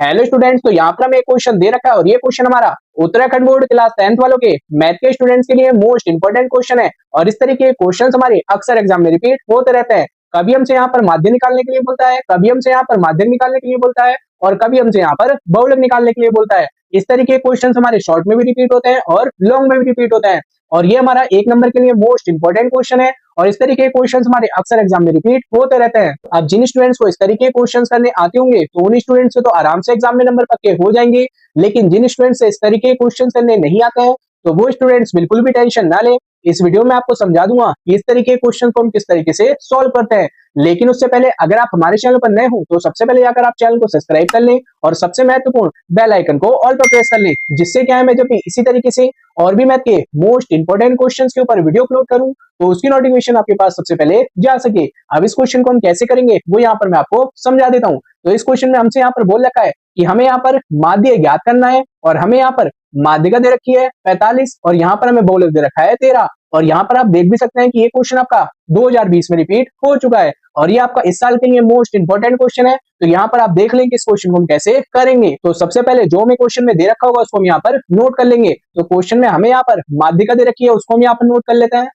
Hello students, तो यहाँ पर हमें एक क्वेश्चन दे रखा है और ये क्वेश्चन हमारा उत्तराखंड बोर्ड क्लास 10th वालों के मैथ के स्टूडेंट्स के लिए मोस्ट इंपोर्टेंट क्वेश्चन है। और इस तरीके के क्वेश्चंस हमारे अक्सर एग्जाम में रिपीट होते रहते हैं। कभी हमसे यहाँ पर माध्य निकालने के लिए बोलता है, कभी हमसे यहाँ पर माध्यक निकालने के लिए बोलता है और कभी हमसे यहाँ पर बहुलक निकालने के लिए बोलता है। इस तरीके के क्वेश्चन हमारे शॉर्ट में भी रिपीट होते हैं और लॉन्ग में भी रिपीट होते हैं। और ये हमारा 1 नंबर के लिए मोस्ट इंपोर्टेंट क्वेश्चन है और इस तरीके के क्वेश्चंस हमारे अक्सर एग्जाम में रिपीट होते रहते हैं। अब जिन स्टूडेंट्स को इस तरीके के क्वेश्चंस करने आते होंगे तो उन स्टूडेंट्स से तो आराम से एग्जाम में नंबर पक्के हो जाएंगे, लेकिन जिन स्टूडेंट्स से इस तरीके के क्वेश्चंस करने नहीं आते हैं तो वो स्टूडेंट्स बिल्कुल भी टेंशन ना ले। इस वीडियो में आपको समझा दूंगा कि इस तरीके के क्वेश्चन को हम किस तरीके से सॉल्व करते हैं। लेकिन उससे पहले अगर आप हमारे चैनल पर नए हो तो सबसे पहले जाकर आप चैनल को सब्सक्राइब कर लें और सबसे महत्वपूर्ण बेल आइकन को ऑल पर प्रेस कर लें, जिससे क्या है मैं जब भी इसी तरीके से और भी मैथ के मोस्ट इंपोर्टेंट क्वेश्चंस के ऊपर वीडियो अपलोड करूं तो उसकी नोटिफिकेशन आपके पास सबसे पहले जा सके। अब इस क्वेश्चन को हम कैसे करेंगे वो यहाँ पर मैं आपको समझा देता हूँ। तो इस क्वेश्चन में हमसे यहाँ पर बोल रखा है कि हमें यहाँ पर माध्य ज्ञात करना है और हमें यहाँ पर माध्यिका दे रखी है 45 और यहाँ पर हमें बहुलक दे रखा है 13। और यहाँ पर आप देख भी सकते हैं कि ये क्वेश्चन आपका 2020 में रिपीट हो चुका है और ये आपका इस साल के लिए मोस्ट इंपोर्टेंट क्वेश्चन है। तो यहाँ पर आप देख लेंगे इस क्वेश्चन को हम कैसे करेंगे। तो सबसे पहले जो हमें क्वेश्चन में दे रखा होगा उसको हम यहाँ पर नोट कर लेंगे। तो क्वेश्चन में हमें यहाँ पर माध्यिका दे रखी है, उसको हम यहाँ पर नोट कर लेते हैं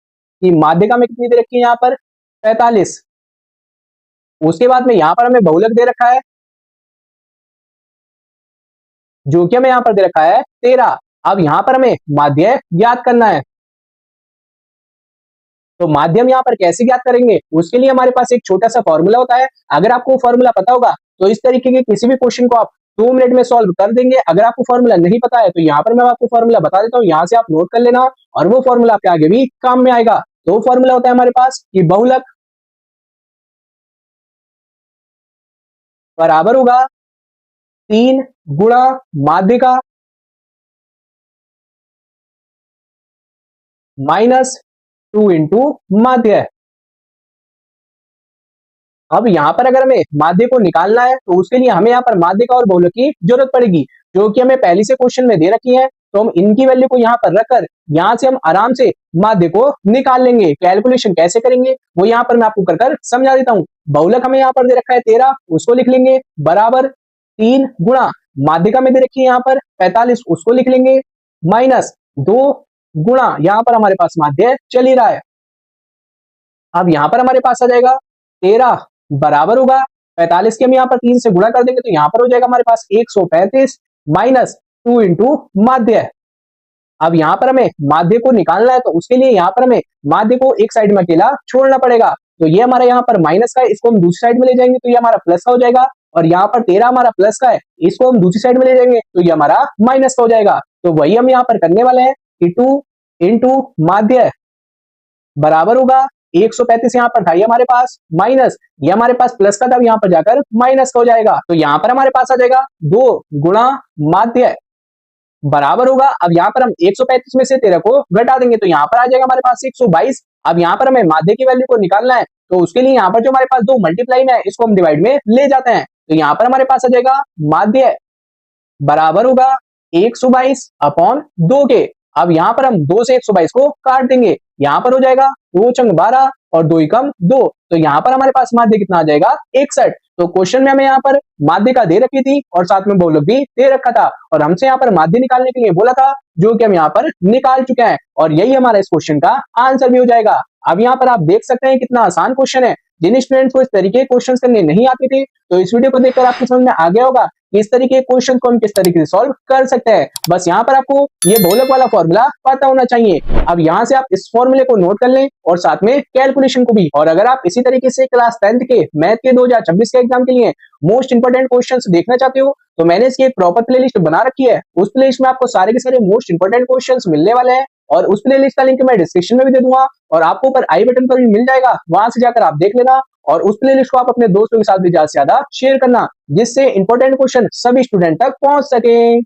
कि माध्यिका में कितनी दे रखी है, यहाँ पर 45। उसके बाद में यहाँ पर हमें बहुलक दे रखा है जो कि हमें यहाँ पर दे रखा है 13। अब यहाँ पर हमें माध्य ज्ञात करना है। तो माध्यम यहाँ पर कैसे ज्ञात करेंगे उसके लिए हमारे पास एक छोटा सा फॉर्मूला होता है। अगर आपको फॉर्मूला पता होगा तो इस तरीके के किसी भी क्वेश्चन को आप 2 मिनट में सॉल्व कर देंगे। अगर आपको फॉर्मूला नहीं पता है तो यहाँ पर मैं आपको फॉर्मूला बता देता हूँ, यहाँ से आप नोट कर लेना और वो फॉर्मूला आपके आगे भी काम में आएगा। तो वो फॉर्मूला होता है हमारे पास कि बहुलक बराबर होगा 3 गुणा माध्यिका -2 इंटू माध्य। अब यहाँ पर अगर हमें माध्य को निकालना है तो उसके लिए हमें यहाँ पर माध्यिका और बहुलक की जरूरत पड़ेगी, जो कि हमें पहले से क्वेश्चन में दे रखी है। तो हम इनकी वैल्यू को यहाँ पर रखकर यहाँ से हम आराम से माध्य को निकाल लेंगे। कैलकुलेशन कैसे करेंगे वो यहाँ पर मैं आपको कर समझा देता हूँ। बहुलक हमें यहाँ पर दे रखा है 13, उसको लिख लेंगे बराबर 3 गुणा माध्यिका में दे रखी है यहाँ पर 45, उसको लिख लेंगे -2 गुणा यहाँ पर हमारे पास माध्य चल ही रहा है। अब यहाँ पर हमारे पास आ जाएगा 13 बराबर होगा 45 के हम यहाँ पर 3 से गुणा कर देंगे तो यहाँ पर हो जाएगा हमारे पास 135 -2 इंटू माध्य। अब यहाँ पर हमें माध्य को निकालना है तो उसके लिए यहाँ पर हमें माध्य को एक साइड में अकेला छोड़ना पड़ेगा। तो ये हमारा यहाँ पर माइनस का है, इसको हम दूसरी साइड में ले जाएंगे तो ये हमारा प्लस का हो जाएगा। और यहाँ पर 13 हमारा प्लस का है, इसको हम दूसरी साइड में ले जाएंगे तो ये हमारा माइनस का हो जाएगा। तो वही हम यहाँ पर करने वाले हैं कि 2 इंटू माध्य बराबर होगा 135 यहाँ पर था ये हमारे पास माइनस, ये हमारे पास प्लस का था, यहाँ पर जाकर माइनस का हो जाएगा। तो यहाँ पर हमारे पास आ जाएगा 2 गुणा माध्य बराबर होगा। अब यहाँ पर हम 135 में से 13 को घटा देंगे तो यहाँ पर आ जाएगा हमारे पास 122। अब यहाँ पर हमें माध्य की वैल्यू को निकालना है तो उसके लिए यहाँ पर जो हमारे पास 2 मल्टीप्लाई में है इसको हम डिवाइड में ले जाते हैं। तो यहाँ पर हमारे पास आ जाएगा माध्य बराबर होगा 122 अपॉन 2 के। अब यहाँ पर हम 2 से 122 को काट देंगे, यहाँ पर हो जाएगा 2 चंग 12 और 2 एकम 2। तो यहाँ पर हमारे पास माध्य कितना आ जाएगा 61। तो क्वेश्चन में हमें यहाँ पर माध्यिका दे रखी थी और साथ में बहुलक भी दे रखा था और हमसे यहाँ पर माध्य निकालने के लिए बोला था, जो कि हम यहाँ पर निकाल चुके हैं और यही हमारा इस क्वेश्चन का आंसर भी हो जाएगा। अब यहाँ पर आप देख सकते हैं कितना आसान क्वेश्चन है। जिन स्टूडेंट्स को इस तरीके के क्वेश्चन करने नहीं आते थे तो इस वीडियो को देखकर आपको समझ में आ गया होगा कि इस तरीके के क्वेश्चन को हम किस तरीके से सॉल्व कर सकते हैं। बस यहाँ पर आपको ये बहुलक वाला फॉर्मूला पता होना चाहिए। अब यहाँ से आप इस फॉर्मूले को नोट कर लें और साथ में कैलकुलेशन को भी। और अगर आप इसी तरीके से क्लास 10th के मैथ के 2026 के एग्जाम के लिए मोस्ट इंपोर्टेंट क्वेश्चंस देखना चाहते हो तो मैंने इसकी एक प्रॉपर प्लेलिस्ट बना रखी है। उस प्लेलिस्ट में आपको सारे के सारे मोस्ट इंपोर्टेंट क्वेश्चंस मिलने वाले हैं और उस प्लेलिस्ट का लिंक मैं डिस्क्रिप्शन में भी दे दूंगा और आपको ऊपर आई बटन पर भी मिल जाएगा, वहां से जाकर आप देख लेना और उस प्लेलिस्ट को आप अपने दोस्तों के साथ भी ज्यादा से ज्यादा शेयर करना, जिससे इंपॉर्टेंट क्वेश्चन सभी स्टूडेंट तक पहुंच सके।